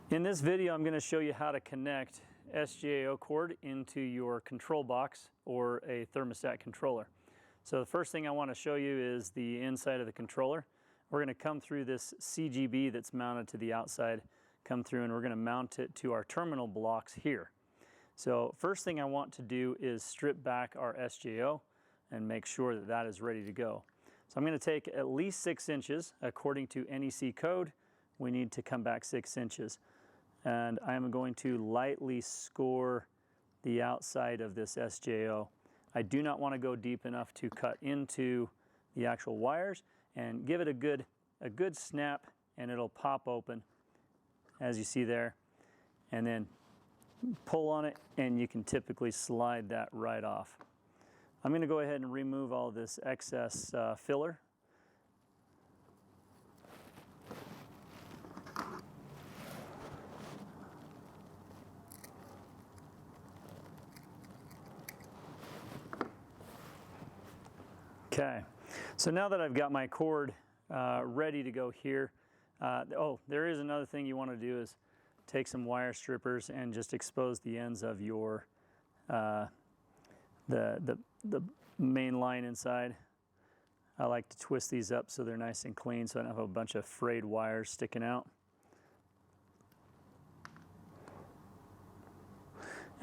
In this video, I'm going to show you how to connect SJO cord into your control box or a thermostat controller. So the first thing I want to show you is the inside of the controller. We're going to come through this CGB that's mounted to the outside, come through, and we're going to mount it to our terminal blocks here. So first thing I want to do is strip back our SJO and make sure that that is ready to go. So I'm going to take at least 6 inches. According to NEC code, we need to come back 6 inches. And I'm going to lightly score the outside of this SJO. I do not want to go deep enough to cut into the actual wires, and give it a good snap and it'll pop open as you see there, and then pull on it and you can typically slide that right off. I'm going to go ahead and remove all this excess filler. Okay, so now that I've got my cord ready to go here, oh, there is another thing you want to do is take some wire strippers and just expose the ends of your the main line inside. I like to twist these up so they're nice and clean so I don't have a bunch of frayed wires sticking out.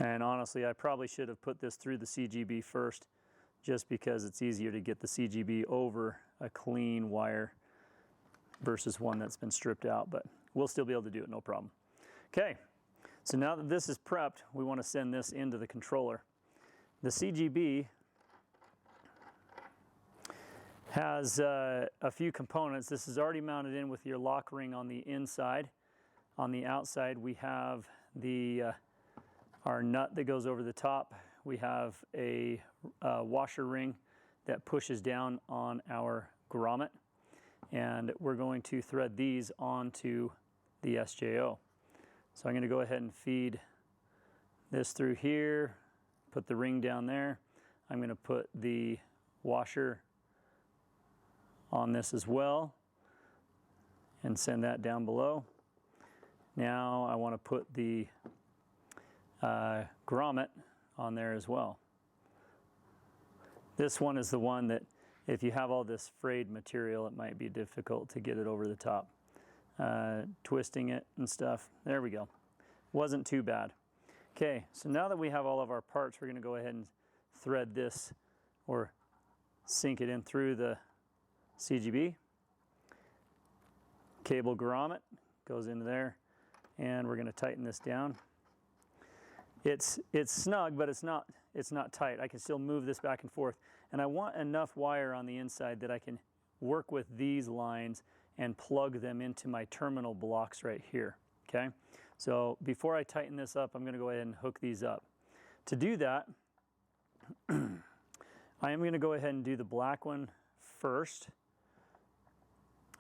And honestly, I probably should have put this through the CGB first, just because it's easier to get the CGB over a clean wire versus one that's been stripped out, but we'll still be able to do it, no problem. Okay, so now that this is prepped, we want to send this into the controller. The CGB has a few components. This is already mounted in with your lock ring on the inside. On the outside, we have our nut that goes over the top. We have a washer ring that pushes down on our grommet, and we're going to thread these onto the SJO. So I'm going to go ahead and feed this through here, put the ring down there. I'm going to put the washer on this as well and send that down below. Now I want to put the grommet on there as well. This one is the one that if you have all this frayed material, it might be difficult to get it over the top. Twisting it and stuff. There we go. Wasn't too bad. Okay, so now that we have all of our parts, we're going to go ahead and thread this or sink it in through the CGB. Cable grommet goes into there, and we're going to tighten this down. It's snug, but it's not tight. I can still move this back and forth, and I want enough wire on the inside that I can work with these lines and plug them into my terminal blocks right here. Okay, so before I tighten this up, I'm going to go ahead and hook these up. To do that, I am going to go ahead and do the black one first.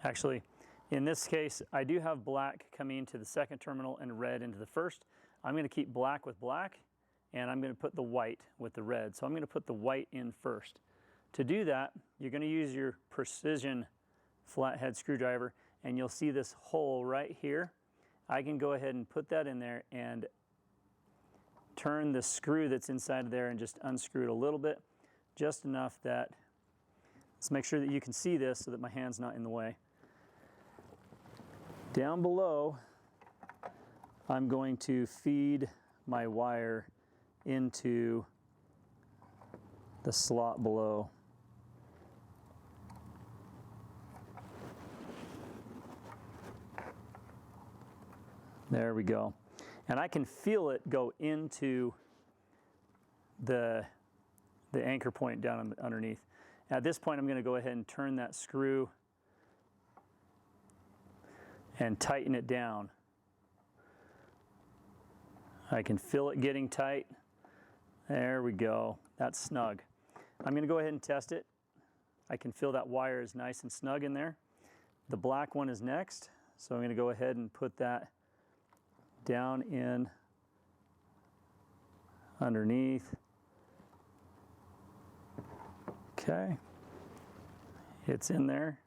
Actually, in this case, I do have black coming into the second terminal and red into the first. I'm going to keep black with black, and I'm going to put the white with the red. So I'm going to put the white in first. To do that, you're going to use your precision flathead screwdriver, and you'll see this hole right here. I can go ahead and put that in there and turn the screw that's inside of there and just unscrew it a little bit, just enough that, let's make sure that you can see this so that my hand's not in the way. Down below, I'm going to feed my wire into the slot below. There we go. And I can feel it go into the anchor point down underneath. At this point, I'm going to go ahead and turn that screw and tighten it down. I can feel it getting tight. There we go. That's snug. I'm going to go ahead and test it. I can feel that wire is nice and snug in there. The black one is next, so I'm going to go ahead and put that down in underneath. Okay, it's in there.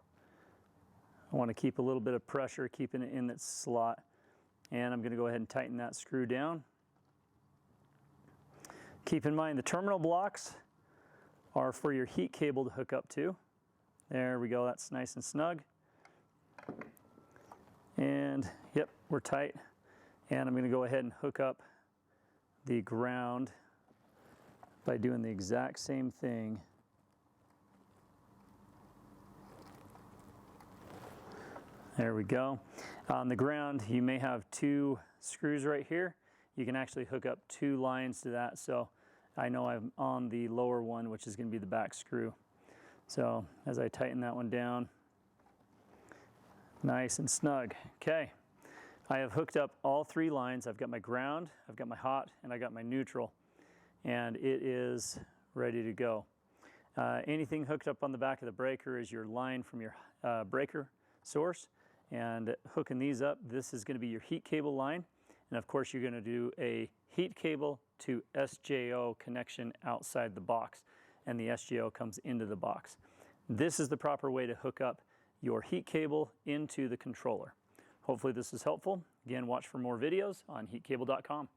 I want to keep a little bit of pressure, keeping it in that slot. and I'm going to go ahead and tighten that screw down. Keep in mind the terminal blocks are for your heat cable to hook up to. There we go, that's nice and snug. And yep, we're tight. And I'm going to go ahead and hook up the ground by doing the exact same thing. There we go. On the ground, you may have 2 screws right here. You can actually hook up 2 lines to that. So I know I'm on the lower one, which is going to be the back screw. So as I tighten that one down, nice and snug. Okay, I have hooked up all 3 lines. I've got my ground, I've got my hot, and I got my neutral. And it is ready to go. Anything hooked up on the back of the breaker is your line from your breaker source. And hooking these up, this is going to be your heat cable line. And of course, you're going to do a heat cable to SJO connection outside the box. And the SJO comes into the box. This is the proper way to hook up your heat cable into the controller. Hopefully this is helpful. Again, watch for more videos on heatcable.com.